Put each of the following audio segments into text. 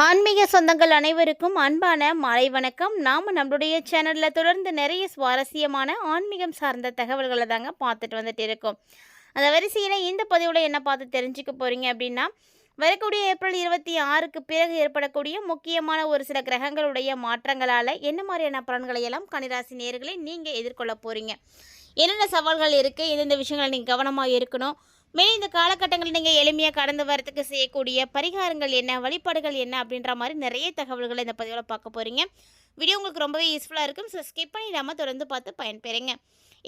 ஆன்மீக சொந்தங்கள் அனைவருக்கும் அன்பான மாலை வணக்கம். நம்மளுடைய சேனலில் தொடர்ந்து நிறைய சுவாரஸ்யமான ஆன்மீகம் சார்ந்த தகவல்களை தாங்க பார்த்துட்டு வந்துட்டு இருக்கோம். அந்த வரிசையில் இந்த பதிவில் என்ன பார்த்து தெரிஞ்சுக்க போகிறீங்க அப்படின்னா, வரக்கூடிய ஏப்ரல் 26க்கு பிறகு ஏற்படக்கூடிய முக்கியமான ஒரு சில கிரகங்களுடைய மாற்றங்களால் என்ன மாதிரியான பலன்களை எல்லாம் கன்னிராசி நேயர்களை நீங்கள் எதிர்கொள்ள போகிறீங்க, என்னென்ன சவால்கள் இருக்குது, எந்தெந்த விஷயங்களை நீங்கள் கவனமாக இருக்கணும், மேலும் இந்த காலகட்டங்களில் நீங்கள் எளிமையாக கடந்து வரத்துக்கு செய்யக்கூடிய பரிகாரங்கள் என்ன, வழிபாடுகள் என்ன அப்படின்ற மாதிரி நிறைய தகவல்களை இந்த பதிவில் பார்க்க போகிறீங்க. வீடியோ உங்களுக்கு ரொம்பவே யூஸ்ஃபுல்லாக இருக்கும். ஸோ ஸ்கிப் பண்ணிடாமல் தொடர்ந்து பார்த்து பயன்பெறுங்க.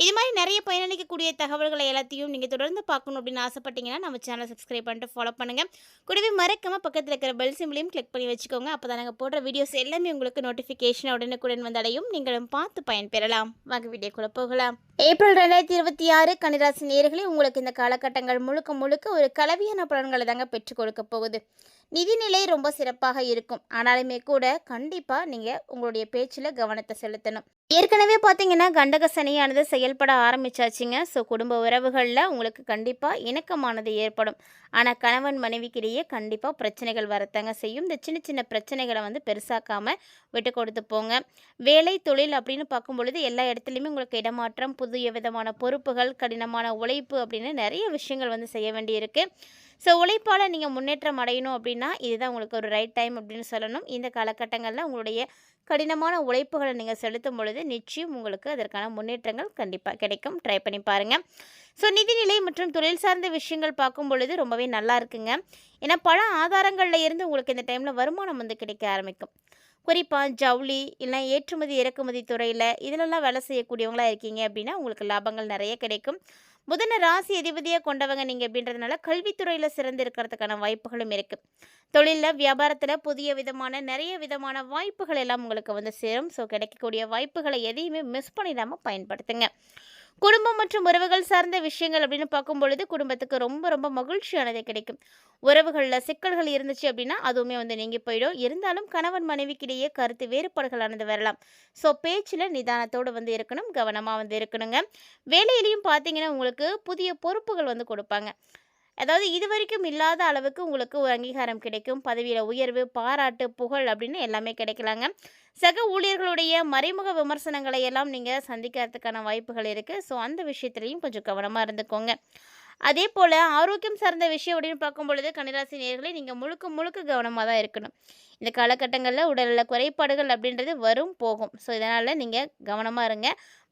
இது மாதிரி நிறைய பயனளிக்கக்கூடிய தகவல்களை எல்லாத்தையும் நீங்கள் தொடர்ந்து பார்க்கணும் அப்படின்னு ஆசைப்பட்டீங்கன்னா நம்ம சேனலை சப்ஸ்கிரைப் பண்ணிட்டு ஃபாலோ பண்ணுங்கள். கூடவே மறக்காமல் பக்கத்தில் இருக்கிற பெல் சிம்பிளையும் கிளிக் பண்ணி வச்சுக்கோங்க. அப்போ தான் நாங்கள் போடுற வீடியோஸ் எல்லாமே உங்களுக்கு நோட்டிஃபிகேஷன் உடனுக்குடன் வந்தடையும். நீங்களும் பார்த்து பயன்பெறலாம். வாங்க வீடியோக்குள்ளே போகலாம். ஏப்ரல் 2026 கன்னிராசி நேயர்களே, உங்களுக்கு இந்த காலகட்டங்கள் முழுக்க முழுக்க ஒரு கலவையான பலன்களை தாங்க பெற்றுக் கொடுக்க போகுது. நிதிநிலை ரொம்ப சிறப்பாக இருக்கும். ஆனாலுமே கூட கண்டிப்பாக நீங்கள் உங்களுடைய பேச்சில் கவனத்தை செலுத்தணும். ஏற்கனவே பார்த்தீங்கன்னா கண்டக சனியானது செயல்பட ஆரம்பிச்சாச்சுங்க. ஸோ குடும்ப உறவுகளில் உங்களுக்கு கண்டிப்பாக இணக்கமானது ஏற்படும். ஆனால் கணவன் மனைவிக்கிடையே கண்டிப்பாக பிரச்சனைகள் வரத்தாங்க செய்யும். இந்த சின்ன சின்ன பிரச்சனைகளை பெருசாக்காமல் விட்டு கொடுத்து போங்க. வேலை தொழில் அப்படின்னு பார்க்கும் பொழுது எல்லா இடத்துலையுமே உங்களுக்கு இடமாற்றம், புதிய விதமான பொறுப்புகள், கடினமான உழைப்பு அப்படின்னு நிறைய விஷயங்கள் செய்ய வேண்டியிருக்கு. ஸோ உழைப்பால் நீங்கள் முன்னேற்றம் அடையணும் அப்படின்னா இதுதான் உங்களுக்கு ஒரு ரைட் டைம் அப்படின்னு சொல்லணும். இந்த காலகட்டங்களில் உங்களுடைய கடினமான உழைப்புகளை நீங்கள் செலுத்தும் பொழுது நிச்சயம் உங்களுக்கு அதற்கான முன்னேற்றங்கள் கண்டிப்பாக கிடைக்கும். ட்ரை பண்ணி பாருங்கள். ஸோ நிதிநிலை மற்றும் தொழில் சார்ந்த விஷயங்கள் பார்க்கும் பொழுது ரொம்பவே நல்லா இருக்குங்க. ஏன்னா பல ஆதாரங்களில் இருந்து உங்களுக்கு இந்த டைமில் வருமானம் கிடைக்க ஆரம்பிக்கும். குறிப்பாக ஜவுளி இல்லை ஏற்றுமதி இறக்குமதி துறையில் இதிலெல்லாம் வேலை செய்யக்கூடியவங்களாக இருக்கீங்க அப்படின்னா உங்களுக்கு லாபங்கள் நிறைய கிடைக்கும். புதன ராசி அதிபதியாக கொண்டவங்க நீங்கள் அப்படின்றதுனால கல்வித்துறையில் சிறந்து இருக்கிறதுக்கான வாய்ப்புகளும் இருக்குது. தொழிலில் வியாபாரத்தில் புதிய விதமான நிறைய விதமான வாய்ப்புகள் எல்லாம் உங்களுக்கு சேரும். ஸோ கிடைக்கக்கூடிய வாய்ப்புகளை எதையுமே மிஸ் பண்ணிடாமல் பயன்படுத்துங்க. குடும்பம் மற்றும் உறவுகள் சார்ந்த விஷயங்கள் அப்படின்னு பார்க்கும் பொழுது குடும்பத்துக்கு ரொம்ப ரொம்ப மகிழ்ச்சியானது கிடைக்கும். உறவுகளில் சிக்கல்கள் இருந்துச்சு அப்படின்னா அதுவுமே நீங்கி போயிடும். இருந்தாலும் கணவன் மனைவிக்கிடையே கருத்து வேறுபாடுகளானது வரலாம். ஸோ பேச்சில் நிதானத்தோடு இருக்கணும், கவனமாக இருக்கணுங்க. வேலையிலையும் பார்த்தீங்கன்னா உங்களுக்கு புதிய பொறுப்புகள் கொடுப்பாங்க. அதாவது இது வரைக்கும் இல்லாத அளவுக்கு உங்களுக்கு ஒரு அங்கீகாரம் கிடைக்கும். பதவியில் உயர்வு, பாராட்டு, புகழ் அப்படின்னு எல்லாமே கிடைக்கலாங்க. சக ஊழியர்களுடைய மறைமுக விமர்சனங்களை எல்லாம் நீங்கள் சந்திக்கிறதுக்கான வாய்ப்புகள் இருக்குது. ஸோ அந்த விஷயத்துலையும் கொஞ்சம் கவனமாக இருந்துக்கோங்க. அதே போல் ஆரோக்கியம் சார்ந்த விஷயம் அப்படின்னு பார்க்கும் பொழுது கன்னிராசி நேயர்களே, நீங்கள் முழுக்க முழுக்க கவனமாக தான் இருக்கணும். இந்த காலகட்டங்களில் உடலில் குறைபாடுகள் அப்படின்றது வரும் போகும். ஸோ இதனால் நீங்கள் கவனமாக இருங்க.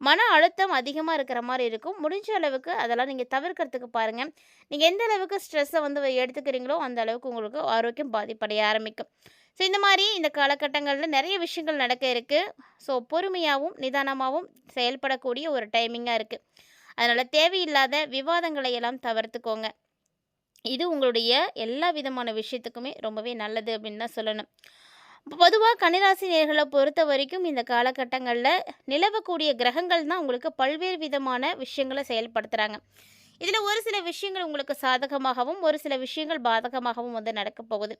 மன அழுத்தம் அதிகமாக இருக்கிற மாதிரி இருக்கும். முடிஞ்ச அளவுக்கு அதெல்லாம் நீங்கள் தவிர்க்கிறதுக்கு பாருங்கள். நீங்கள் எந்த அளவுக்கு ஸ்ட்ரெஸ்ஸை எடுத்துக்கிறீங்களோ அந்த அளவுக்கு உங்களுக்கு ஆரோக்கியம் பாதிப்படைய ஆரம்பிக்கும். ஸோ இந்த மாதிரி இந்த காலகட்டங்களில் நிறைய விஷயங்கள் நடக்க இருக்குது. ஸோ பொறுமையாகவும் நிதானமாகவும் செயல்படக்கூடிய ஒரு டைமிங்காக இருக்குது. அதனால் தேவையில்லாத விவாதங்களை எல்லாம் தவிர்த்துக்கோங்க. இது உங்களுடைய எல்லா விதமான விஷயத்துக்குமே ரொம்பவே நல்லது அப்படின்னு தான் சொல்லணும். பொதுவாக கன்னிராசி நேயர்களை பொறுத்த வரைக்கும் இந்த காலகட்டங்களில் நிலவக்கூடிய கிரகங்கள் தான் உங்களுக்கு பல்வேறு விதமான விஷயங்களை செயல்படுத்துகிறாங்க. இதில் ஒரு சில விஷயங்கள் உங்களுக்கு சாதகமாகவும் ஒரு சில விஷயங்கள் பாதகமாகவும் நடக்க போகுது.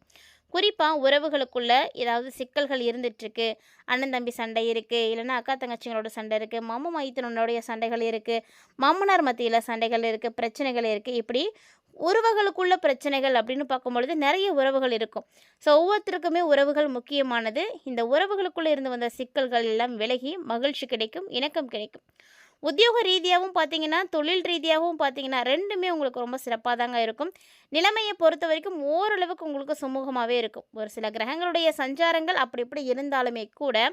குறிப்பாக உறவுகளுக்குள்ள ஏதாவது சிக்கல்கள் இருந்துகிட்ருக்கு, அண்ணன் தம்பி சண்டை இருக்குது, இல்லைன்னா அக்கா தங்கச்சிங்களோட சண்டை இருக்குது, மாமா மைத்தனோடைய சண்டைகள் இருக்குது, மாமனார் மத்தியில் சண்டைகள் இருக்குது, பிரச்சனைகள் இருக்குது. இப்படி உறவுகளுக்குள்ள பிரச்சனைகள் அப்படின்னு பார்க்கும்பொழுது நிறைய உறவுகள் இருக்கும். ஸோ ஒவ்வொருத்தருக்குமே உறவுகள் முக்கியமானது. இந்த உறவுகளுக்குள்ளே இருந்து வந்த சிக்கல்கள் எல்லாம் விலகி மகிழ்ச்சி கிடைக்கும், இணக்கம் கிடைக்கும். உத்தியோக ரீதியாகவும் பார்த்தீங்கன்னா, தொழில் ரீதியாகவும் பார்த்தீங்கன்னா, ரெண்டுமே உங்களுக்கு ரொம்ப சிறப்பாக தாங்க இருக்கும். நிலைமையை பொறுத்த வரைக்கும் ஓரளவுக்கு உங்களுக்கு சுமூகமாகவே இருக்கும். ஒரு சில கிரகங்களுடைய சஞ்சாரங்கள் அப்படி இப்படி இருந்தாலுமே கூட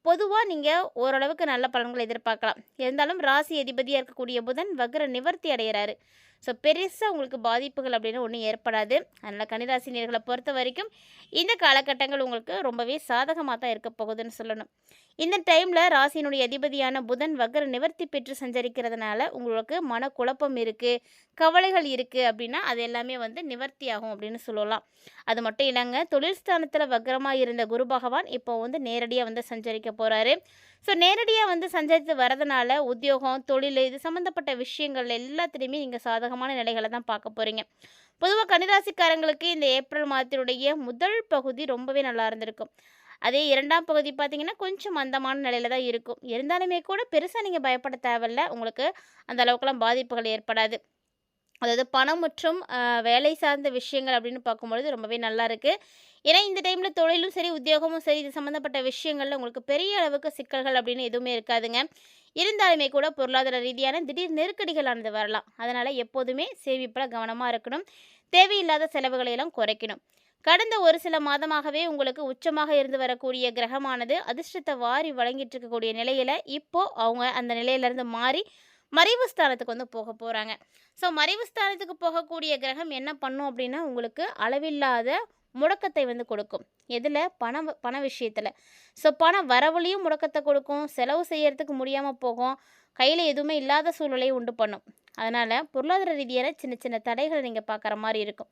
பொதுவாக நீங்கள் ஓரளவுக்கு நல்ல பலன்களை எதிர்பார்க்கலாம். இருந்தாலும் ராசி அதிபதியாக இருக்கக்கூடிய புதன் வக்ர நிவர்த்தி அடைகிறாரு. ஸோ பெருசாக உங்களுக்கு பாதிப்புகள் அப்படின்னு ஒன்றும் ஏற்படாது. அதனால் கன்னிராசி நேயர்களை பொறுத்த வரைக்கும் இந்த காலகட்டங்கள் உங்களுக்கு ரொம்பவே சாதகமாக தான் இருக்க போகுதுன்னு சொல்லணும். இந்த டைமில் ராசியினுடைய அதிபதியான புதன் வக்ர நிவர்த்தி பெற்று சஞ்சரிக்கிறதுனால உங்களுக்கு மனக்குழப்பம் இருக்குது, கவலைகள் இருக்குது அப்படின்னா அது எல்லாமே நிவர்த்தி ஆகும் அப்படின்னு சொல்லலாம். அது மட்டும் இல்லைங்க, தொழில் ஸ்தானத்தில் வக்ரமாக இருந்த குரு பகவான் இப்போ நேரடியாக சஞ்சரிக்க போகிறாரு. ஸோ நேரடியாக சஞ்சரித்து வரதுனால உத்தியோகம், தொழில் இது சம்மந்தப்பட்ட விஷயங்கள் எல்லாத்துலேயுமே நீங்கள் சாதகமான நிலைகளை தான் பார்க்க போகிறீங்க. பொதுவாக கன்னிராசிக்காரங்களுக்கு இந்த ஏப்ரல் மாதத்தினுடைய முதல் பகுதி ரொம்பவே நல்லா இருந்திருக்கும். அதே இரண்டாம் பகுதி பார்த்திங்கன்னா கொஞ்சம் மந்தமான நிலையில் தான் இருக்கும். இருந்தாலுமே கூட பெருசாக நீங்கள் பயப்பட தேவையில்ல. உங்களுக்கு அந்த அளவுக்குலாம் பாதிப்புகள் ஏற்படாது. அதாவது பணம் மற்றும் வேலை சார்ந்த விஷயங்கள் அப்படின்னு பார்க்கும்பொழுது ரொம்பவே நல்லா இருக்கு. ஏன்னா, இந்த டைம்ல தொழிலும் சரி, உத்தியோகமும் சரி, இது சம்மந்தப்பட்ட விஷயங்கள்ல உங்களுக்கு பெரிய அளவுக்கு சிக்கல்கள் அப்படின்னு எதுவுமே இருக்காதுங்க. இருந்தாலுமே கூட பொருளாதார ரீதியான திடீர் நெருக்கடிகளானது வரலாம். அதனால எப்போதுமே சேமிப்புல கவனமா இருக்கணும். தேவையில்லாத செலவுகளை எல்லாம் குறைக்கணும். கடந்த ஒரு சில மாதமாகவே உங்களுக்கு உச்சமாக இருந்து வரக்கூடிய கிரகமானது அதிர்ஷ்டத்த வாரி வழங்கிட்டு இருக்கக்கூடிய நிலையில, இப்போ அவங்க அந்த நிலையிலிருந்து மாறி மறைவு ஸ்தானத்துக்கு வந்து போக போறாங்க. ஸோ மறைவு ஸ்தானத்துக்கு போகக்கூடிய கிரகம் என்ன பண்ணும் அப்படின்னா, உங்களுக்கு அளவில்லாத முடக்கத்தை வந்து கொடுக்கும். எதுல? பண விஷயத்துல. ஸோ பண வரவுலயும் முடக்கத்த கொடுக்கும். செலவு செய்யறதுக்கு முடியாம போகும். கையில எதுவுமே இல்லாத சூழ்நிலையை உண்டு பண்ணும். அதனால பொருளாதார ரீதியான சின்ன சின்ன தடைகள் நீங்க பார்க்குற மாரி இருக்கும்.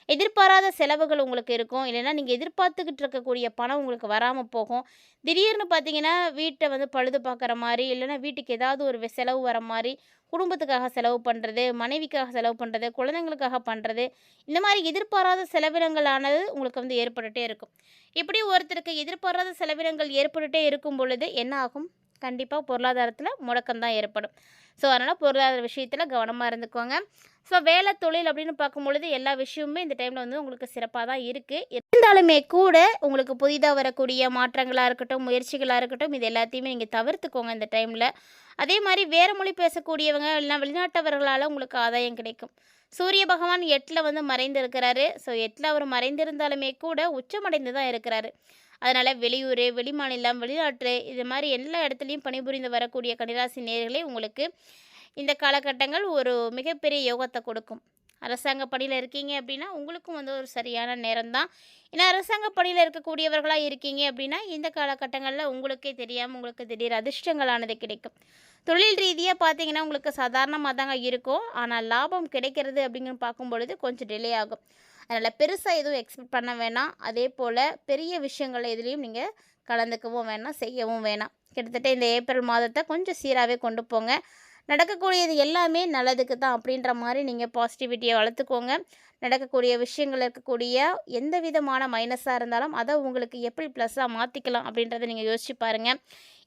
எதிர்பாராத செலவுகள் உங்களுக்கு இருக்கும். இல்லைன்னா நீங்க எதிர்பார்த்துக்கிட்டு இருக்கக்கூடிய பணம் உங்களுக்கு வராம போகும். திடீர்னு பார்த்தீங்கன்னா, வீட்ட வந்து பழுது பார்க்குற மாரி, இல்லைன்னா வீட்டுக்கு ஏதாவது ஒரு செலவு வர மாரி, குடும்பத்துக்காக செலவு பண்ணுறது, மனைவிக்காக செலவு பண்ணுறது, குழந்தைங்களுக்காக பண்ணுறது, இந்த மாதிரி எதிர்பாராத செலவினங்களானது உங்களுக்கு வந்து ஏற்பட்டுட்டே இருக்கும். இப்படி ஒருத்தருக்கு எதிர்பாராத செலவினங்கள் ஏற்பட்டுட்டே இருக்கும் பொழுது என்ன ஆகும்? கண்டிப்பா பொருளாதாரத்தில முடக்கம் தான் ஏற்படும். ஸோ, அதனால் பொருளாதார விஷயத்தில கவனமா இருந்துக்கோங்க. ஸோ, வேலை, தொழில் அப்படின்னு பார்க்கும்பொழுது எல்லா விஷயமுமே இந்த டைமில் வந்து உங்களுக்கு சிறப்பா தான் இருக்கு. இருந்தாலுமே கூட உங்களுக்கு புதிதா வரக்கூடிய மாற்றங்களா இருக்கட்டும், முயற்சிகளா இருக்கட்டும், இது எல்லாத்தையுமே நீங்க தவிர்த்துக்கோங்க இந்த டைம்ல. அதே மாரி வேற மொழி பேசக்கூடியவங்க இல்லைனா வெளிநாட்டவர்களால உங்களுக்கு ஆதாயம் கிடைக்கும். சூரிய பகவான் 8ல வந்து மறைந்து இருக்கிறாரு. ஸோ 8ல அவர் மறைந்திருந்தாலுமே கூட உச்சமடைந்து தான் இருக்கிறாரு. அதனால வெளியூர், வெளிமாநிலம், வெளிநாட்டு இது மாரி எல்லா இடத்துலயும் பணிபுரிந்து வரக்கூடிய கன்னிராசி நேயர்களே உங்களுக்கு இந்த காலகட்டங்கள் ஒரு மிகப்பெரிய யோகத்த கொடுக்கும். அரசாங்க பணியில இருக்கீங்க அப்படின்னா, உங்களுக்கும் வந்து ஒரு சரியான நேரம் தான். ஏன்னா அரசாங்க பணியில இருக்கக்கூடியவர்களா இருக்கீங்க அப்படின்னா, இந்த காலகட்டங்கள்ல உங்களுக்கே தெரியாம உங்களுக்கு திடீர் அதிர்ஷ்டங்களானது கிடைக்கும். தொழில் ரீதியா பார்த்தீங்கன்னா, உங்களுக்கு சாதாரணமா தாங்க இருக்கும். ஆனா லாபம் கிடைக்கிறது அப்படிங்கன்னு பார்க்கும்பொழுது கொஞ்சம் டிலே ஆகும். அதனால பெருசா எதுவும் எக்ஸ்பெக்ட் பண்ண வேணாம். அதேபோல பெரிய விஷயங்கள் எதுலயும் நீங்க கலந்துக்கவும் வேணாம், செய்யவும் வேணாம். கிட்டத்தட்ட இந்த ஏப்ரல் மாதத்த கொஞ்சம் சீராவே கொண்டு போங்க. நடக்கக்கூடியது எல்லாமே நல்லதுக்கு தான் அப்படின்ற மாரி நீங்க பாசிட்டிவிட்டிய வளர்த்துக்கோங்க. நடக்கக்கூடிய விஷயங்கள்ல இருக்கக்கூடிய எந்த விதமான மைனஸா இருந்தாலும், அத உங்களுக்கு எப்படி ப்ளஸ்ஸா மாத்திக்கலாம் அப்படின்றத நீங்க யோசிச்சு பாருங்க.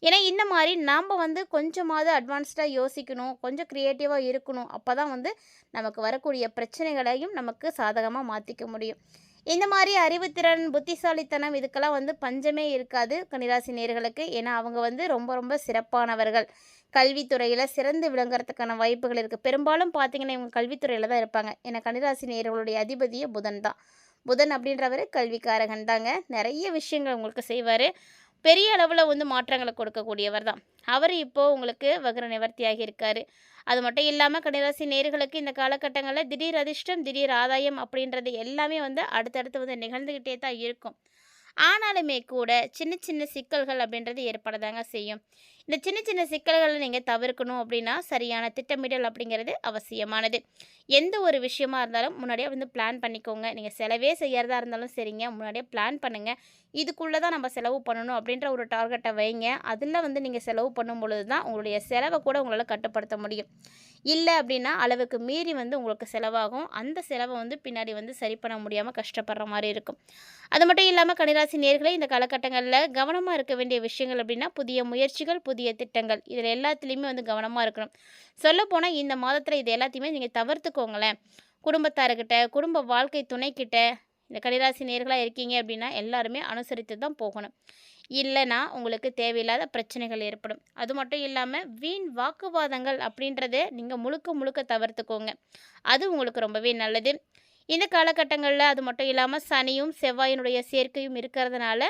ஏன்னா, இந்த மாரி நாம வந்து கொஞ்சமாவது அட்வான்ஸ்டா யோசிக்கணும். கொஞ்சம் கிரியேட்டிவா இருக்கணும். அப்பதான் வந்து நமக்கு வரக்கூடிய பிரச்சனைகளையும் நமக்கு சாதகமா மாத்திக்க முடியும். இந்த மாரி அறிவுத்திறன், புத்திசாலித்தனம் இதுக்கெல்லாம் வந்து பஞ்சமே இருக்காது கன்னிராசி நேயர்களுக்கு. ஏன்னா, அவங்க வந்து ரொம்ப ரொம்ப சிறப்பானவர்கள். கல்வித்துறையில சிறந்து விளங்குறதுக்கான வாய்ப்புகள் இருக்கு. பெரும்பாலும் பார்த்தீங்கன்னா, இவங்க கல்வித்துறையில தான் இருப்பாங்க. ஏன்னா கன்னிராசி நேயர்களுடைய அதிபதியே புதன் தான். புதன் அப்படின்றவரு கல்விக்காரகன் தாங்க. நெறைய விஷயங்கள் உங்களுக்கு செய்வாரு. பெரிய அளவுல வந்து மாற்றங்கள கொடுக்கக்கூடியவர் தான். அவரு இப்போ உங்களுக்கு வக்ர நிவர்த்தியாகி இருக்காரு. அது மட்டும் இல்லாம கன்னிராசி நேயர்களுக்கு இந்த காலகட்டங்கள்ல திடீர் அதிர்ஷ்டம், திடீர் ஆதாயம் அப்படின்றது எல்லாமே வந்து அடுத்தடுத்து வந்து நிகழ்ந்துகிட்டே தான் இருக்கும். ஆனாலுமே கூட சின்ன சின்ன சிக்கல்கள் அப்படின்றது ஏற்படதாங்க செய்யும். இந்த சின்ன சின்ன சிக்கல்கள நீங்க தவிர்க்கணும் அப்படின்னா, சரியான திட்டமிடல் அப்படிங்கிறது அவசியமானது. எந்த ஒரு விஷயமா இருந்தாலும் முன்னாடியே வந்து பிளான் பண்ணிக்கோங்க. நீங்க செலவே செய்யறதா இருந்தாலும் சரிங்க, முன்னாடியே பிளான் பண்ணுங்க. இதுக்குள்ள தான் நம்ம செலவு பண்ணணும் அப்படின்ற ஒரு டார்கெட்ட வைங்க. அதில வந்து நீங்க செலவு பண்ணும்பொழுது தான் உங்களுடைய செலவ கூட உங்களால கட்டுப்படுத்த முடியும். இல்ல அப்படின்னா, அளவுக்கு மீறி வந்து உங்களுக்கு செலவாகும். அந்த செலவ வந்து பின்னாடி வந்து சரி பண்ண முடியாம கஷ்டப்படுற மாரி இருக்கும். அது மட்டும் இல்லாம கன்னிராசி நேயர்களே இந்த காலகட்டங்கள்ல கவனமா இருக்க வேண்டிய விஷயங்கள் அப்படின்னா, புதிய முயற்சிகள், புதிய திட்டங்கள் இதில எல்லாத்துலயுமே வந்து கவனமா இருக்கணும். சொல்லப்போனா இந்த மாதத்தில இது எல்லாத்தையுமே நீங்க தவிர்த்துக்கோங்களேன். குடும்பத்தார்கிட்ட, குடும்ப வாழ்க்கை துணைக்கிட்ட இந்த கன்னிராசி நேயர்களா இருக்கீங்க அப்படின்னா, எல்லாருமே அனுசரித்து தான் போகணும். இல்லன்னா, உங்களுக்கு தேவையில்லாத பிரச்சனைகள் ஏற்படும். அது மட்டும் இல்லாம வீண் வாக்குவாதங்கள் அப்படின்றத நீங்க முழுக்க முழுக்க தவிர்த்துக்கோங்க. அது உங்களுக்கு ரொம்பவே நல்லது. இந்த காலகட்டங்கள்ல அது மட்டும் இல்லாம சனியும், செவ்வாயினுடைய சேர்க்கையும் இருக்கிறதுனால,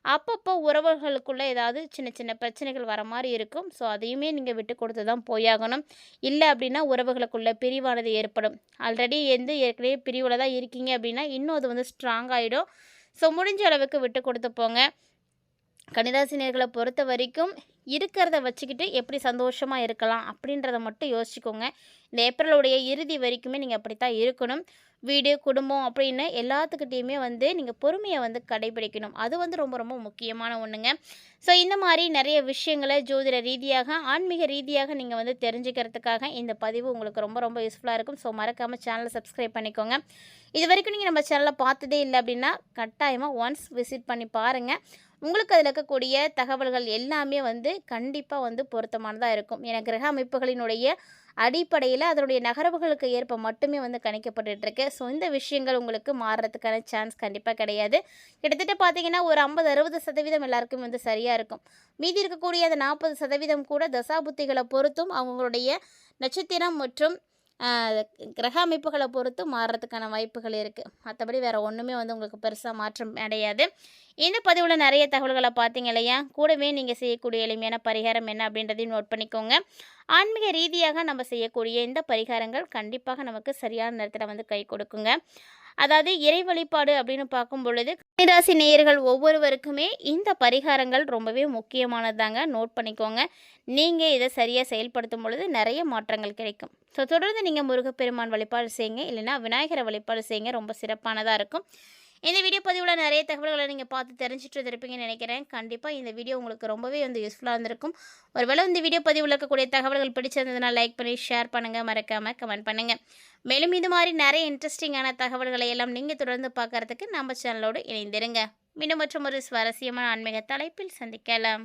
அப்பப்போ உறவுகளுக்குள்ள ஏதாவது சின்ன சின்ன பிரச்சனைகள் வர மாரி இருக்கும். ஸோ, அதையுமே நீங்க விட்டு கொடுத்து தான் போயாகணும். இல்ல அப்படின்னா உறவுகளுக்குள்ள பிரிவானது ஏற்படும். ஆல்ரெடி வந்து ஏற்கனவே பிரிவுல தான் இருக்கீங்க அப்படின்னா, இன்னும் அது வந்து ஸ்ட்ராங் ஆயிடும். ஸோ, முடிஞ்ச அளவுக்கு விட்டு கொடுத்து போங்க. கன்னிராசினியர்களை பொறுத்த வரைக்கும் இருக்கிறத வச்சுக்கிட்டு எப்படி சந்தோஷமா இருக்கலாம் அப்படின்றத மட்டும் யோசிச்சுக்கோங்க. இந்த ஏப்ரலுடைய இறுதி வரைக்குமே நீங்கள் அப்படித்தான் இருக்கணும். வீடு, குடும்பம் அப்படின்னு எல்லாத்துக்கிட்டேயுமே வந்து நீங்கள் பொறுமையை வந்து கடைபிடிக்கணும். அது வந்து ரொம்ப ரொம்ப முக்கியமான ஒன்றுங்க. ஸோ இந்த மாதிரி நிறைய விஷயங்களை ஜோதிட ரீதியாக, ஆன்மீக ரீதியாக நீங்கள் வந்து தெரிஞ்சுக்கிறதுக்காக இந்த பதிவு உங்களுக்கு ரொம்ப ரொம்ப யூஸ்ஃபுல்லாக இருக்கும். ஸோ மறக்காமல் சேனலை சப்ஸ்கிரைப் பண்ணிக்கோங்க. இது வரைக்கும் நீங்கள் நம்ம சேனலை பார்த்ததே இல்லை அப்படின்னா கட்டாயமாக ஒன்ஸ் விசிட் பண்ணி பாருங்கள். உங்களுக்கு அதில் இருக்கக்கூடிய தகவல்கள் எல்லாமே வந்து கண்டிப்பாக வந்து பொருத்தமானதா இருக்கும். ஏன்னா கிரக அமைப்புகளினுடைய அடிப்படையில அதனுடைய நகர்வுகளுக்கு ஏற்ப மட்டுமே வந்து கணிக்கப்பட்டுட்டு இருக்கு. ஸோ இந்த விஷயங்கள் உங்களுக்கு மாறுறதுக்கான சான்ஸ் கண்டிப்பா கிடையாது. கிட்டத்தட்ட பார்த்தீங்கன்னா, ஒரு 50, 60% எல்லாருக்குமே வந்து சரியா இருக்கும். மீதி இருக்கக்கூடிய அந்த 40% கூட தசாபுத்திகள பொறுத்தும், அவங்களுடைய நட்சத்திரம் மற்றும் அ கிரக அமைப்புகள பொறுத்து மாறுறதுக்கான வாய்ப்புகள் இருக்கு. மத்தபடி வேற ஒண்ணுமே வந்து உங்களுக்கு பெருசா மாற்றம் அடையாது. இந்த பதிவுல நெறைய தகவல்கள பார்த்தீங்க இல்லையா? கூடவே நீங்க செய்யக்கூடிய எளிமையான பரிகாரம் என்ன அப்படின்றதையும் நோட் பண்ணிக்கோங்க. ஆன்மீக ரீதியாக நம்ம செய்யக்கூடிய இந்த பரிகாரங்கள் கண்டிப்பாக நமக்கு சரியான நேரத்துல வந்து கை கொடுக்குங்க. அதாவது இறை வழிபாடு அப்படின்னு பார்க்கும் பொழுது, கன்னிராசி நேயர்கள் ஒவ்வொருவருக்குமே இந்த பரிகாரங்கள் ரொம்பவே முக்கியமானதாங்க. நோட் பண்ணிக்கோங்க. நீங்க இத சரியா செயல்படுத்தும் பொழுது நெறைய மாற்றங்கள் கிடைக்கும். ஸோ தொடர்ந்து நீங்க முருகப்பெருமான் வழிபாடு செய்யுங்க. இல்லைன்னா விநாயகர வழிபாடு செய்யுங்க. ரொம்ப சிறப்பானதா இருக்கும். இந்த வீடியோ பதிவுல நெறைய தகவல்கள நீங்க பார்த்து தெரிஞ்சுட்டு இருந்திருப்பீங்கன்னு நெனைக்கிறேன். கண்டிப்பா இந்த வீடியோ உங்களுக்கு ரொம்பவே வந்து யூஸ்ஃபுல்லா இருந்திருக்கும். ஒருவேளை இந்த வீடியோ பதிவுல இருக்கக்கூடிய தகவல்கள் பிடிச்சிருந்ததுனா லைக் பண்ணி, ஷேர் பண்ணுங்க. மறக்காம கமெண்ட் பண்ணுங்க. மேலும் இது மாரி நெறைய இன்ட்ரெஸ்டிங்கான தகவல்களை எல்லாம் நீங்க தொடர்ந்து பார்க்கறதுக்கு நம்ம சேனலோடு இணைந்திருங்க. மீண்டும் மற்றொரு சுவாரஸ்யமான ஆன்மீக தலைப்பில் சந்திக்கலாம்.